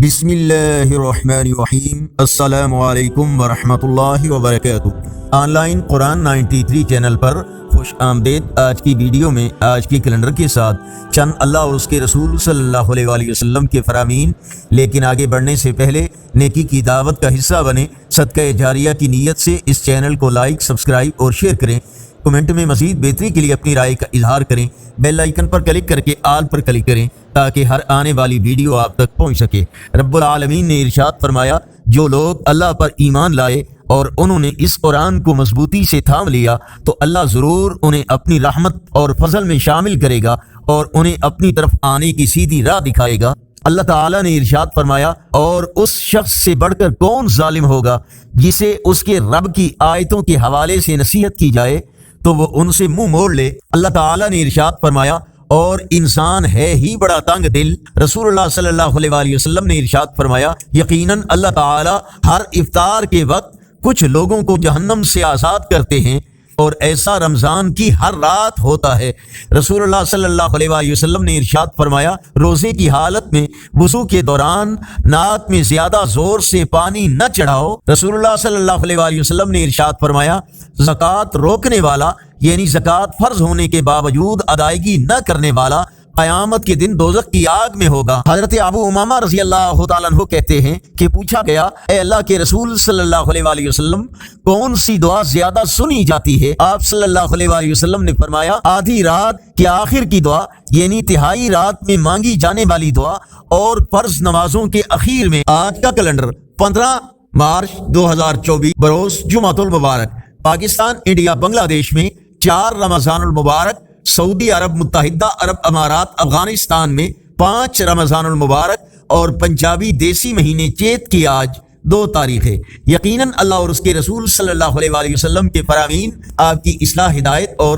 بسم اللہ الرحمن الرحیم۔ السلام علیکم ورحمۃ اللہ وبرکاتہ۔ آن لائن قرآن 93 چینل پر خوش آمدید۔ آج کی ویڈیو میں آج کے کیلنڈر کے ساتھ چند اللہ اور اس کے رسول صلی اللہ علیہ وآلہ وسلم کے فرامین، لیکن آگے بڑھنے سے پہلے نیکی کی دعوت کا حصہ بنیں۔ صدقہ جاریہ کی نیت سے اس چینل کو لائک، سبسکرائب اور شیئر کریں۔ کمنٹ میں مزید بہتری کے لیے اپنی رائے کا اظہار کریں۔ بیل آئیکن پر کلک کر کے آل پر کلک کریں تاکہ ہر آنے والی ویڈیو آپ تک پہنچ سکے۔ رب العالمین نے ارشاد فرمایا، جو لوگ اللہ پر ایمان لائے اور انہوں نے اس قرآن کو مضبوطی سے تھام لیا تو اللہ ضرور انہیں اپنی رحمت اور فضل میں شامل کرے گا اور انہیں اپنی طرف آنے کی سیدھی راہ دکھائے گا۔ اللہ تعالیٰ نے ارشاد فرمایا، اور اس شخص سے بڑھ کر کون ظالم ہوگا جسے اس کے رب کی آیتوں کے حوالے سے نصیحت کی جائے تو وہ ان سے منہ موڑ لے۔ اللہ تعالیٰ نے ارشاد فرمایا، اور انسان ہے ہی بڑا تنگ دل۔ رسول اللہ صلی اللہ علیہ وآلہ وسلم نے ارشاد فرمایا، یقیناً اللہ تعالیٰ ہر افطار کے وقت کچھ لوگوں کو جہنم سے آزاد کرتے ہیں، اور ایسا رمضان کی ہر رات ہوتا ہے۔ رسول اللہ صلی اللہ علیہ وآلہ وسلم نے ارشاد فرمایا، روزے کی حالت میں وضو کے دوران ناک میں زیادہ زور سے پانی نہ چڑھاؤ۔ رسول اللہ صلی اللہ علیہ وآلہ وسلم نے ارشاد فرمایا، زکوٰۃ روکنے والا یعنی زکوٰۃ فرض ہونے کے باوجود ادائیگی نہ کرنے والا قیامت کے دن دوزخ کی آگ میں ہوگا۔ حضرت ابو امامہ رضی اللہ تعالیٰ عنہ کہتے ہیں کہ پوچھا گیا، اے اللہ کے رسول صلی اللہ علیہ وآلہ وسلم، کون سی دعا زیادہ سنی جاتی ہے؟ آپ صلی اللہ علیہ وآلہ وسلم نے فرمایا، آدھی رات کے آخر کی دعا یعنی تہائی رات میں مانگی جانے والی دعا اور فرض نمازوں کے اخیر میں۔ آج کا کیلنڈر 15 مارچ 2024 بروز جمعۃ المبارک۔ پاکستان، انڈیا، بنگلہ دیش میں 4 رمضان المبارک، سعودی عرب متحدہ عرب امارات افغانستان میں 5 رمضان المبارک، اور پنجابی دیسی مہینے چیت کی آج 2 تاریخ ہے۔ یقیناً اللہ اور اس کے رسول صلی اللہ علیہ وآلہ وسلم کے فرامین آپ کی اصلاح، ہدایت اور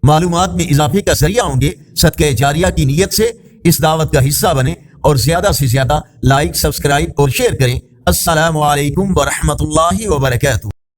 معلومات میں اضافے کا ذریعہ ہوں گے۔ صدقہ جاریہ کی نیت سے اس دعوت کا حصہ بنیں اور زیادہ سے زیادہ لائک، سبسکرائب اور شیئر کریں۔ السلام علیکم ورحمۃ اللہ وبرکاتہ۔